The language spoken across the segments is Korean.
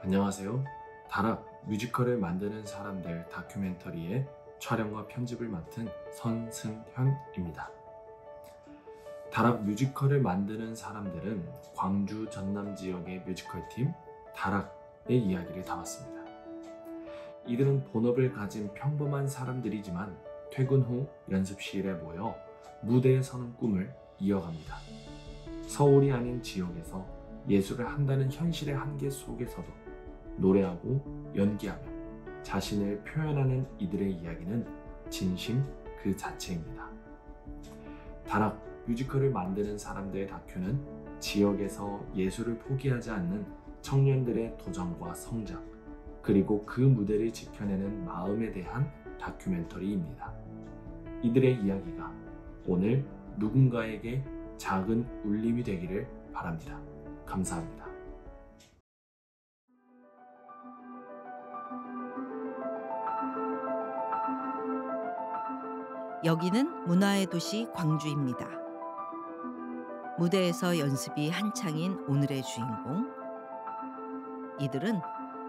안녕하세요. 다락 뮤지컬을 만드는 사람들 다큐멘터리의 촬영과 편집을 맡은 선승현입니다. 다락 뮤지컬을 만드는 사람들은 광주 전남 지역의 뮤지컬팀 다락의 이야기를 담았습니다. 이들은 본업을 가진 평범한 사람들이지만 퇴근 후 연습실에 모여 무대에 서는 꿈을 이어갑니다. 서울이 아닌 지역에서 예술을 한다는 현실의 한계 속에서도 노래하고 연기하며 자신을 표현하는 이들의 이야기는 진심 그 자체입니다. 다락 뮤지컬을 만드는 사람들의 다큐는 지역에서 예술을 포기하지 않는 청년들의 도전과 성장, 그리고 그 무대를 지켜내는 마음에 대한 다큐멘터리입니다. 이들의 이야기가 오늘 누군가에게 작은 울림이 되기를 바랍니다. 감사합니다. 여기는 문화의 도시 광주입니다. 무대에서 연습이 한창인 오늘의 주인공. 이들은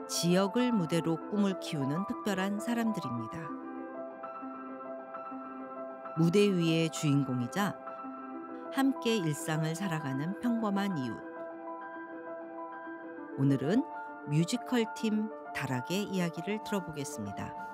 지역을 무대로 꿈을 키우는 특별한 사람들입니다. 무대 위의 주인공이자 함께 일상을 살아가는 평범한 이웃. 오늘은 뮤지컬 팀 다락의 이야기를 들어보겠습니다.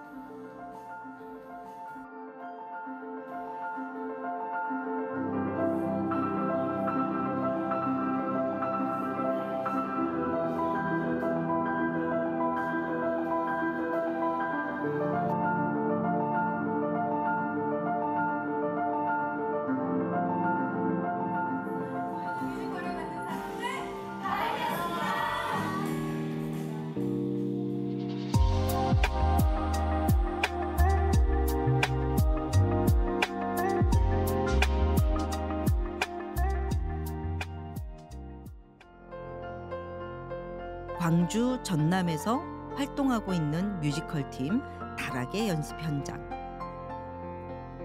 광주 전남에서 활동하고 있는 뮤지컬 팀 다락의 연습 현장.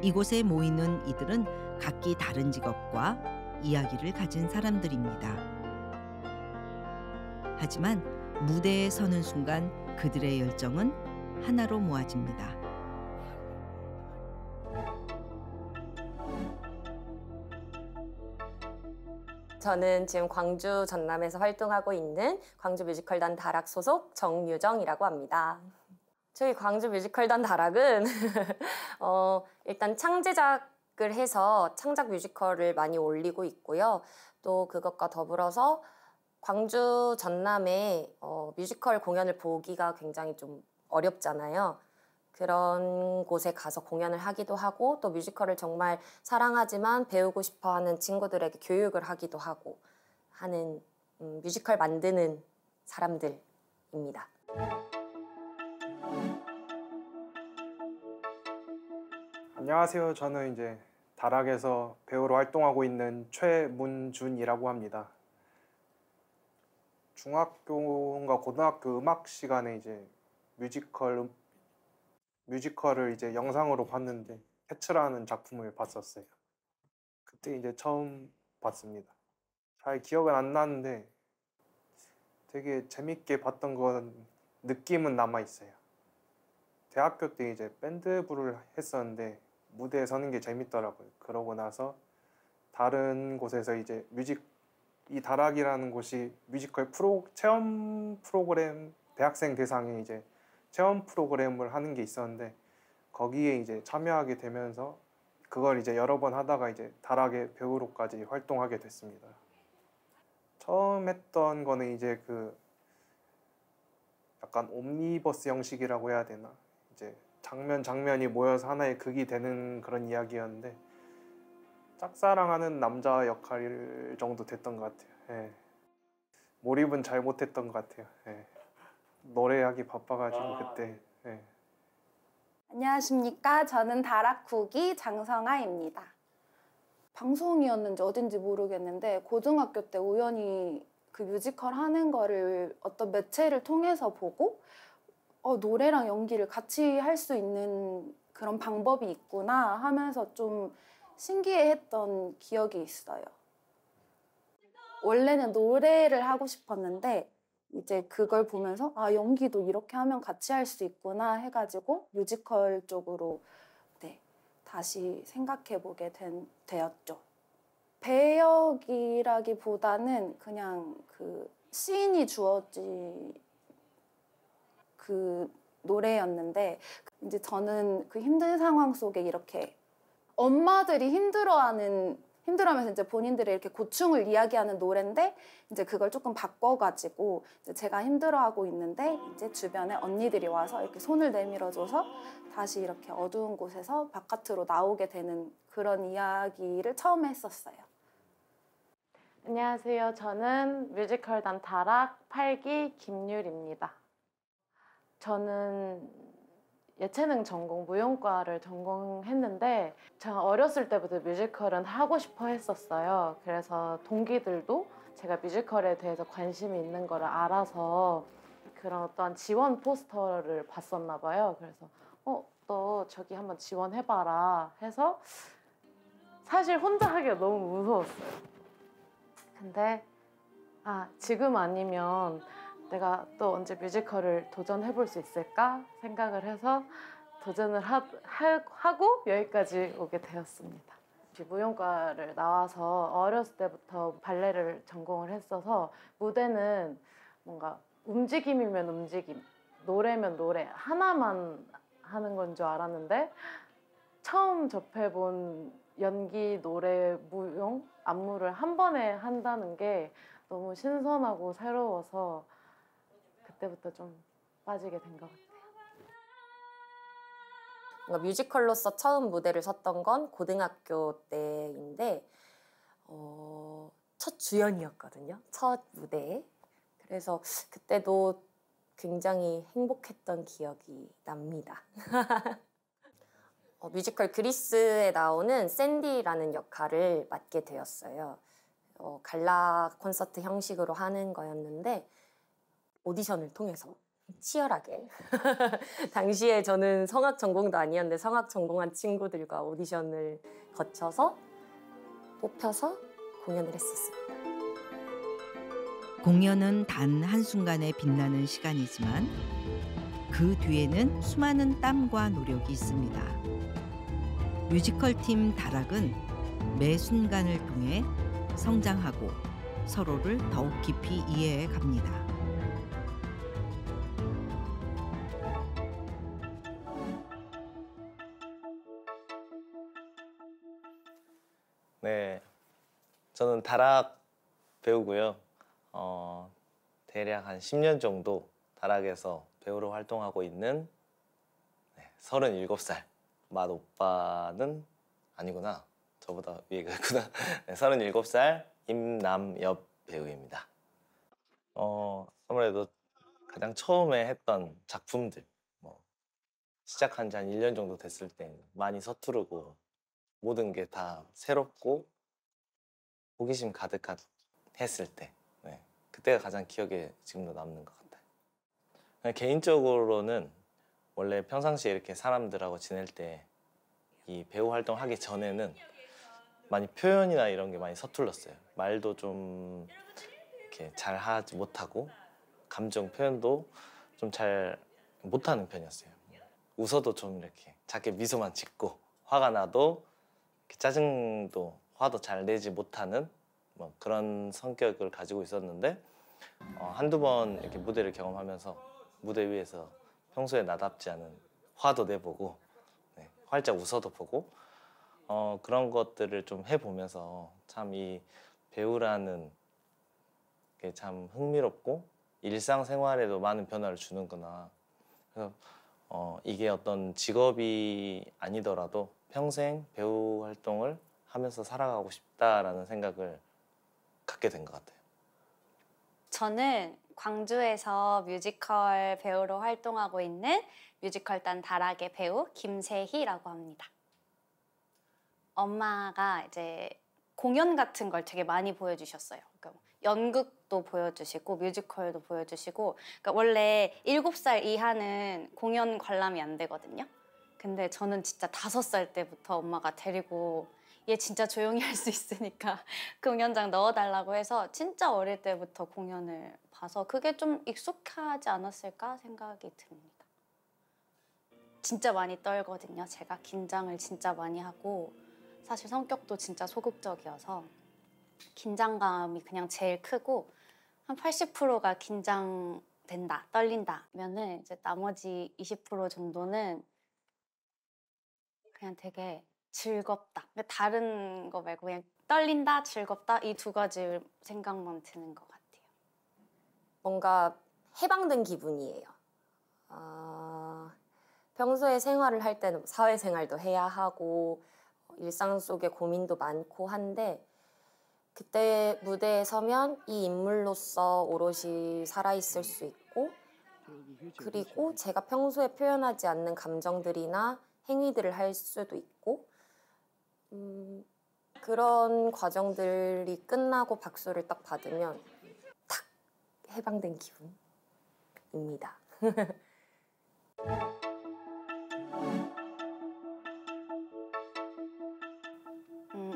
이곳에 모이는 이들은 각기 다른 직업과 이야기를 가진 사람들입니다. 하지만 무대에 서는 순간 그들의 열정은 하나로 모아집니다. 저는 지금 광주 전남에서 활동하고 있는 광주 뮤지컬단 다락 소속 정유정이라고 합니다. 저희 광주 뮤지컬단 다락은 일단 창제작을 해서 창작 뮤지컬을 많이 올리고 있고요. 또 그것과 더불어서 광주 전남에 뮤지컬 공연을 보기가 굉장히 좀 어렵잖아요. 그런 곳에 가서 공연을 하기도 하고 또 뮤지컬을 정말 사랑하지만 배우고 싶어하는 친구들에게 교육을 하기도 하고 하는 뮤지컬 만드는 사람들입니다. 안녕하세요. 저는 이제 다락에서 배우로 활동하고 있는 최문준이라고 합니다. 중학교인가 고등학교 음악 시간에 이제 뮤지컬을 이제 영상으로 봤는데 캐츠라는 작품을 봤었어요. 그때 이제 처음 봤습니다. 잘 기억은 안 나는데 되게 재밌게 봤던 건 느낌은 남아 있어요. 대학교 때 이제 밴드 부를 했었는데 무대에 서는 게 재밌더라고요. 그러고 나서 다른 곳에서 이제 이 다락이라는 곳이 뮤지컬 체험 프로그램, 대학생 대상의 이제 체험 프로그램을 하는 게 있었는데 거기에 이제 참여하게 되면서 그걸 이제 여러 번 하다가 이제 다락의 배우로까지 활동하게 됐습니다. 처음 했던 거는 이제 그 약간 옴니버스 형식이라고 해야 되나? 이제 장면이 모여서 하나의 극이 되는 그런 이야기였는데 짝사랑하는 남자 역할 정도 됐던 것 같아요. 예. 몰입은 잘 못했던 것 같아요. 예. 노래하기 바빠가지고 그때. 예. 안녕하십니까. 저는 다락 9기 장성아입니다. 방송이었는지 어딘지 모르겠는데 고등학교 때 우연히 그 뮤지컬 하는 거를 어떤 매체를 통해서 보고 노래랑 연기를 같이 할 수 있는 그런 방법이 있구나 하면서 좀 신기해했던 기억이 있어요. 원래는 노래를 하고 싶었는데 이제 그걸 보면서 아, 연기도 이렇게 하면 같이 할 수 있구나 해가지고 뮤지컬 쪽으로 네, 다시 생각해보게 되었죠. 배역이라기보다는 그냥 그 시인이 주어진 그 노래였는데, 이제 저는 그 힘든 상황 속에 이렇게 엄마들이 힘들어하면서 이제 본인들의 이렇게 고충을 이야기하는 노래인데, 이제 그걸 조금 바꿔가지고 이제 제가 힘들어하고 있는데 이제 주변에 언니들이 와서 이렇게 손을 내밀어줘서 다시 이렇게 어두운 곳에서 바깥으로 나오게 되는 그런 이야기를 처음에 했었어요. 안녕하세요. 저는 뮤지컬단 다락 8기 김율입니다. 저는 예체능 전공, 무용과를 전공했는데 제가 어렸을 때부터 뮤지컬은 하고 싶어 했었어요. 그래서 동기들도 제가 뮤지컬에 대해서 관심이 있는 걸 알아서 그런 어떤 지원 포스터를 봤었나 봐요. 그래서 너 저기 한번 지원해봐라 해서 사실 혼자 하기가 너무 무서웠어요. 근데 지금 아니면 내가 또 언제 뮤지컬을 도전해볼 수 있을까 생각을 해서 도전을 하고 여기까지 오게 되었습니다. 무용과를 나와서 어렸을 때부터 발레를 전공을 했어서 무대는 뭔가 움직임이면 움직임, 노래면 노래 하나만 하는 건 줄 알았는데 처음 접해본 연기, 노래, 무용, 안무를 한 번에 한다는 게 너무 신선하고 새로워서 그때부터 좀 빠지게 된 것 같아요. 뭔가 뮤지컬로서 처음 무대를 섰던 건 고등학교 때인데 첫 주연이었거든요. 첫 무대에. 그래서 그때도 굉장히 행복했던 기억이 납니다. 뮤지컬 그리스에 나오는 샌디라는 역할을 맡게 되었어요. 갈라 콘서트 형식으로 하는 거였는데 오디션을 통해서 치열하게 당시에 저는 성악 전공도 아니었는데 성악 전공한 친구들과 오디션을 거쳐서 뽑혀서 공연을 했었습니다. 공연은 단 한순간에 빛나는 시간이지만 그 뒤에는 수많은 땀과 노력이 있습니다. 뮤지컬 팀 다락은 매 순간을 통해 성장하고 서로를 더욱 깊이 이해해 갑니다. 네, 저는 다락 배우고요. 대략 한 10년 정도 다락에서 배우로 활동하고 있는 37살 맛오빠는 아니구나. 저보다 위가 있구나. 37살 임남엽 배우입니다. 아무래도 가장 처음에 했던 작품들 시작한 지 한 1년 정도 됐을 때 많이 서투르고 모든 게 다 새롭고 호기심 가득했을 때 그때가 가장 기억에 지금도 남는 것 같아요. 개인적으로는 원래 평상시에 이렇게 사람들하고 지낼 때 이 배우 활동하기 전에는 많이 표현이나 이런 게 많이 서툴렀어요. 말도 좀 이렇게 잘 하지 못하고 감정 표현도 좀 잘 못하는 편이었어요. 웃어도 좀 이렇게 작게 미소만 짓고 화가 나도 짜증도 화도 잘 내지 못하는 그런 성격을 가지고 있었는데 한두 번 이렇게 무대를 경험하면서 무대 위에서 평소에 나답지 않은 화도 내보고 활짝 웃어도 보고 그런 것들을 좀 해보면서 참 이 배우라는 게 참 흥미롭고 일상생활에도 많은 변화를 주는구나. 그래서 이게 어떤 직업이 아니더라도 평생 배우 활동을 하면서 살아가고 싶다라는 생각을 갖게 된 것 같아요. 저는 광주에서 뮤지컬 배우로 활동하고 있는 뮤지컬단 다락의 배우 김세희라고 합니다. 엄마가 이제 공연 같은 걸 되게 많이 보여주셨어요. 그러니까 연극도 보여주시고 뮤지컬도 보여주시고, 그러니까 원래 7살 이하는 공연 관람이 안 되거든요. 근데 저는 진짜 5살 때부터 엄마가 데리고 얘 진짜 조용히 할 수 있으니까 공연장 넣어달라고 해서 진짜 어릴 때부터 공연을 봐서 그게 좀 익숙하지 않았을까 생각이 듭니다. 진짜 많이 떨거든요. 제가 긴장을 진짜 많이 하고 사실 성격도 진짜 소극적이어서 긴장감이 그냥 제일 크고 한 80%가 긴장된다, 떨린다 면은 이제 나머지 20% 정도는 그냥 되게 즐겁다. 다른 거 말고 그냥 떨린다, 즐겁다 이 두 가지 생각만 드는 것 같아요. 뭔가 해방된 기분이에요. 평소에 생활을 할 때는 사회생활도 해야 하고 일상 속에 고민도 많고 한데 그때 무대에 서면 이 인물로서 오롯이 살아있을 수 있고 그리고 제가 평소에 표현하지 않는 감정들이나 행위들을 할 수도 있고 그런 과정들이 끝나고 박수를 딱 받으면 탁 해방된 기분입니다.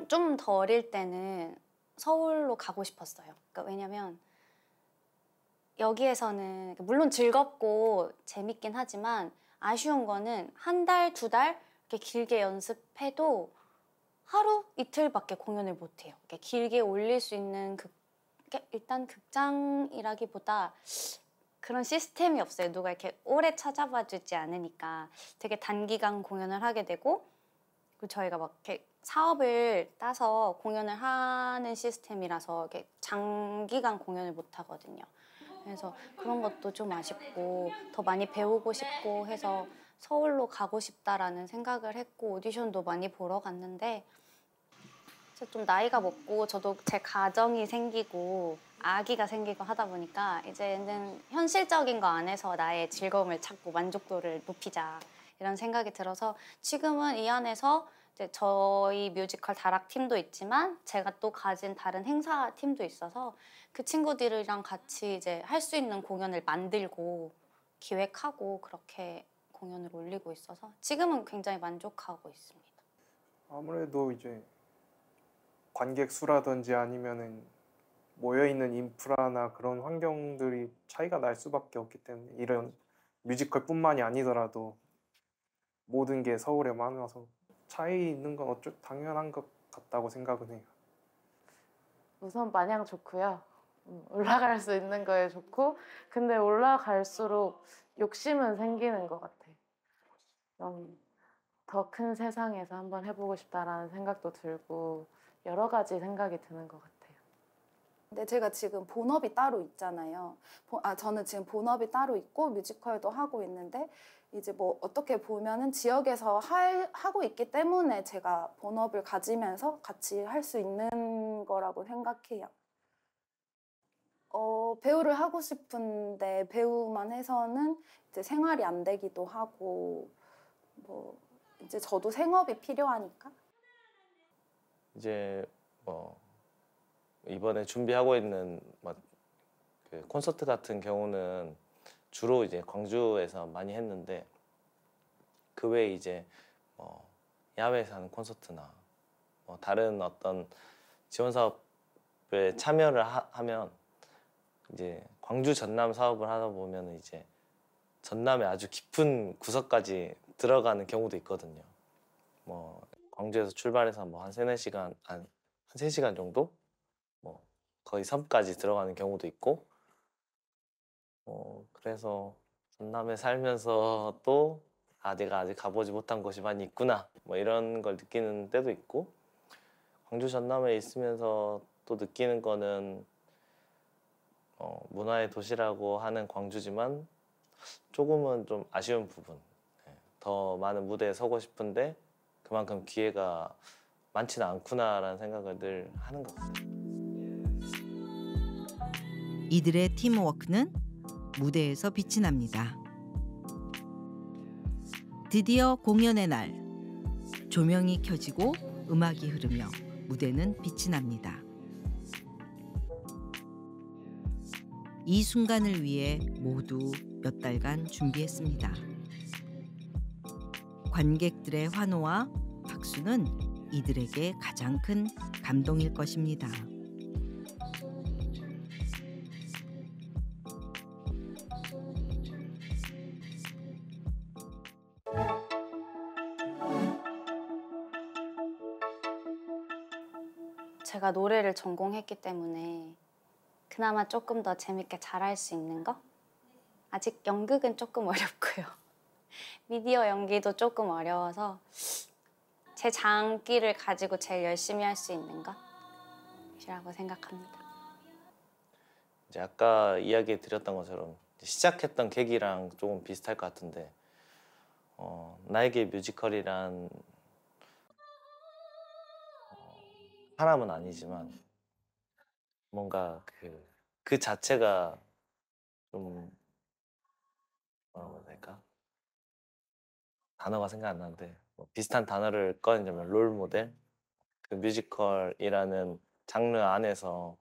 좀 더 어릴 때는 서울로 가고 싶었어요. 그러니까 왜냐면 여기에서는 물론 즐겁고 재밌긴 하지만 아쉬운 거는 한 달, 두 달 이렇게 길게 연습해도 하루 이틀밖에 공연을 못 해요. 이렇게 길게 올릴 수 있는 일단 극장이라기보다 그런 시스템이 없어요. 누가 이렇게 오래 찾아봐 주지 않으니까 되게 단기간 공연을 하게 되고 그리고 저희가 막 이렇게 사업을 따서 공연을 하는 시스템이라서 이렇게 장기간 공연을 못 하거든요. 그래서 그런 것도 좀 아쉽고 더 많이 배우고 싶고 해서 서울로 가고 싶다라는 생각을 했고 오디션도 많이 보러 갔는데 이제 좀 나이가 먹고 저도 제 가정이 생기고 아기가 생기고 하다 보니까 이제는 현실적인 거 안에서 나의 즐거움을 찾고 만족도를 높이자 이런 생각이 들어서 지금은 이 안에서 이제 저희 뮤지컬 다락 팀도 있지만 제가 또 가진 다른 행사 팀도 있어서 그 친구들이랑 같이 이제 할 수 있는 공연을 만들고 기획하고 그렇게 공연을 올리고 있어서 지금은 굉장히 만족하고 있습니다. 아무래도 이제 관객 수라든지 아니면은 모여있는 인프라나 그런 환경들이 차이가 날 수밖에 없기 때문에 이런 뮤지컬뿐만이 아니더라도 모든 게 서울에 많아서 차이 있는 건 당연한 것 같다고 생각은 해요. 우선 마냥 좋고요. 올라갈 수 있는 거에 좋고 근데 올라갈수록 욕심은 생기는 것 같아요. 더 큰 세상에서 한번 해보고 싶다라는 생각도 들고 여러 가지 생각이 드는 것 같아요. 근데 제가 지금 본업이 따로 있잖아요. 저는 지금 본업이 따로 있고 뮤지컬도 하고 있는데 이제 뭐 어떻게 보면은 지역에서 하고 있기 때문에 제가 본업을 가지면서 같이 할 수 있는 거라고 생각해요. 배우를 하고 싶은데 배우만 해서는 이제 생활이 안 되기도 하고 뭐 이제 저도 생업이 필요하니까 이제 뭐 이번에 준비하고 있는 그 콘서트 같은 경우는 주로 이제 광주에서 많이 했는데 그 외에 이제 야외에서 하는 콘서트나 다른 어떤 지원 사업에 참여를 하면 이제 광주 전남 사업을 하다 보면 이제 전남의 아주 깊은 구석까지 들어가는 경우도 있거든요. 광주에서 출발해서 한 3-4시간, 한 3시간 정도? 거의 섬까지 들어가는 경우도 있고 그래서 전남에 살면서 또 내가 아직 가보지 못한 곳이 많이 있구나 이런 걸 느끼는 때도 있고 광주 전남에 있으면서 또 느끼는 거는 문화의 도시라고 하는 광주지만 조금은 좀 아쉬운 부분 더 많은 무대에 서고 싶은데 그만큼 기회가 많지는 않구나라는 생각을 늘 하는 것 같아요. 이들의 팀워크는 무대에서 빛이 납니다. 드디어 공연의 날, 조명이 켜지고 음악이 흐르며 무대는 빛이 납니다. 이 순간을 위해 모두 몇 달간 준비했습니다. 관객들의 환호와 박수는 이들에게 가장 큰 감동일 것입니다. 제가 노래를 전공했기 때문에 그나마 조금 더 재밌게 잘할 수 있는 거? 아직 연극은 조금 어렵고요. 미디어 연기도 조금 어려워서 제 장기를 가지고 제일 열심히 할 수 있는 것이라고 생각합니다. 이제 아까 이야기 드렸던 것처럼 시작했던 계기랑 조금 비슷할 것 같은데 나에게 뮤지컬이란 사람은 아니지만 뭔가 그 자체가 좀 뭐라고 해야 될까? 단어가 생각 안 나는데 비슷한 단어를 꺼내자면 롤 모델? 그 뮤지컬이라는 장르 안에서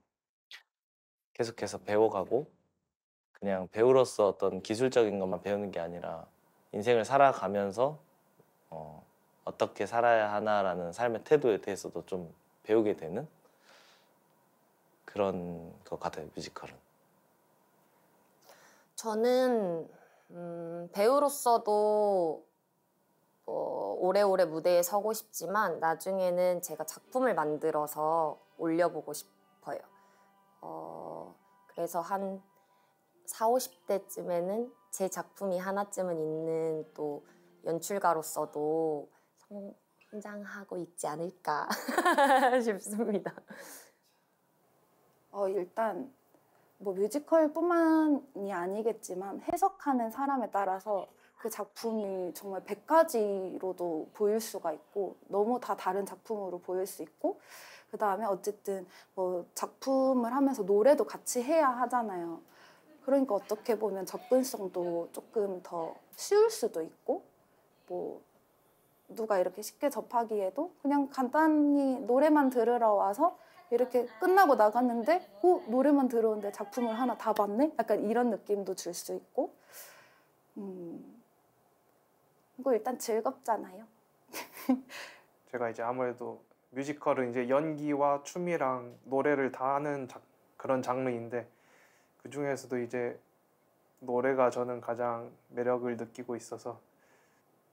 계속해서 배워가고 그냥 배우로서 어떤 기술적인 것만 배우는 게 아니라 인생을 살아가면서 어떻게 살아야 하나라는 삶의 태도에 대해서도 좀 배우게 되는 그런 것 같아요, 뮤지컬은. 저는 배우로서도 오래오래 무대에 서고 싶지만 나중에는 제가 작품을 만들어서 올려보고 싶어요. 그래서 한 40, 50대쯤에는 제 작품이 하나쯤은 있는 또 연출가로서도 성장하고 있지 않을까 싶습니다. 일단 뭐 뮤지컬뿐만이 아니겠지만 해석하는 사람에 따라서 그 작품이 정말 100가지로도 보일 수가 있고 너무 다 다른 작품으로 보일 수 있고 그 다음에 어쨌든 뭐 작품을 하면서 노래도 같이 해야 하잖아요. 그러니까 어떻게 보면 접근성도 조금 더 쉬울 수도 있고 뭐 누가 이렇게 쉽게 접하기에도 그냥 간단히 노래만 들으러 와서 이렇게 끝나고 나갔는데 노래만 들었는데 작품을 하나 다 봤네? 약간 이런 느낌도 줄 수 있고 이거 일단 즐겁잖아요. 제가 이제 아무래도 뮤지컬은 이제 연기와 춤이랑 노래를 다 하는 그런 장르인데 그 중에서도 이제 노래가 저는 가장 매력을 느끼고 있어서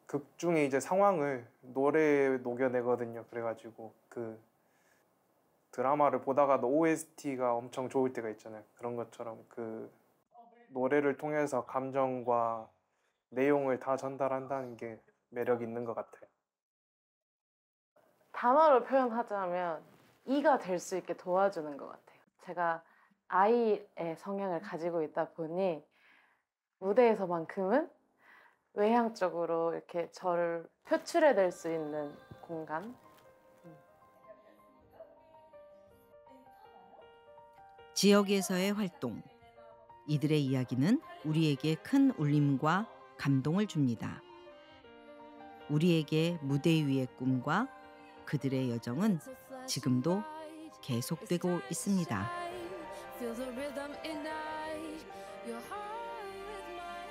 극 중에 이제 상황을 노래에 녹여내거든요. 그래가지고 그 드라마를 보다가도 OST가 엄청 좋을 때가 있잖아요. 그런 것처럼 그 노래를 통해서 감정과 내용을 다 전달한다는 게 매력 있는 것 같아요. 단어로 표현하자면 이가 될 수 있게 도와주는 것 같아요. 제가 아이의 성향을 가지고 있다 보니 무대에서만큼은 외향적으로 이렇게 저를 표출해낼 수 있는 공간. 지역에서의 활동. 이들의 이야기는 우리에게 큰 울림과 감동을 줍니다. 우리에게 무대 위의 꿈과 그들의 여정은 지금도 계속되고 있습니다.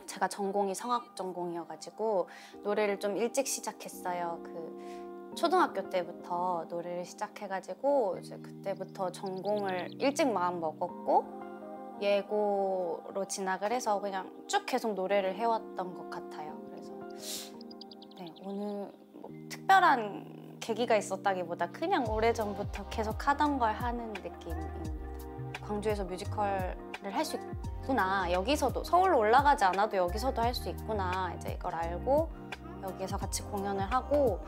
제가 전공이 성악 전공이어가지고 노래를 좀 일찍 시작했어요. 초등학교 때부터 노래를 시작해가지고 이제 그때부터 전공을 일찍 마음 먹었고 예고로 진학을 해서 그냥 쭉 계속 노래를 해왔던 것 같아요. 그래서 네, 오늘 뭐 특별한 계기가 있었다기보다 그냥 오래전부터 계속 하던 걸 하는 느낌입니다. 광주에서 뮤지컬을 할 수 있구나. 여기서도 서울로 올라가지 않아도 여기서도 할 수 있구나. 이제 이걸 알고 여기에서 같이 공연을 하고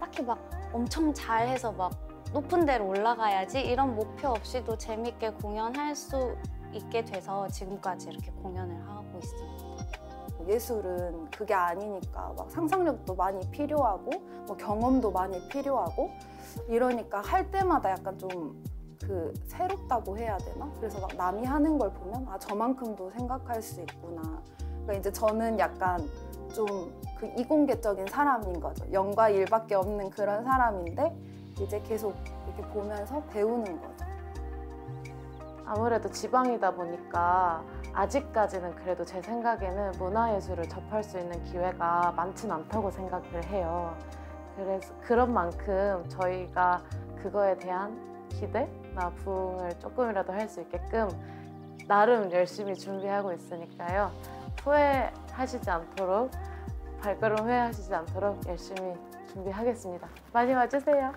딱히 막 엄청 잘해서 막 높은 데로 올라가야지 이런 목표 없이도 재밌게 공연할 수 있게 돼서 지금까지 이렇게 공연을 하고 있습니다. 예술은 그게 아니니까 막 상상력도 많이 필요하고 뭐 경험도 많이 필요하고 이러니까 할 때마다 약간 좀 새롭다고 해야 되나? 그래서 막 남이 하는 걸 보면 저만큼도 생각할 수 있구나. 그러니까 이제 저는 약간 좀 이공계적인 사람인 거죠. 영과 일밖에 없는 그런 사람인데 이제 계속 이렇게 보면서 배우는 거죠. 아무래도 지방이다 보니까 아직까지는 그래도 제 생각에는 문화예술을 접할 수 있는 기회가 많진 않다고 생각을 해요. 그래서 그런 만큼 저희가 그거에 대한 기대나 부응을 조금이라도 할 수 있게끔 나름 열심히 준비하고 있으니까요. 후회하시지 않도록, 발걸음 후회하시지 않도록 열심히 준비하겠습니다. 많이 와주세요.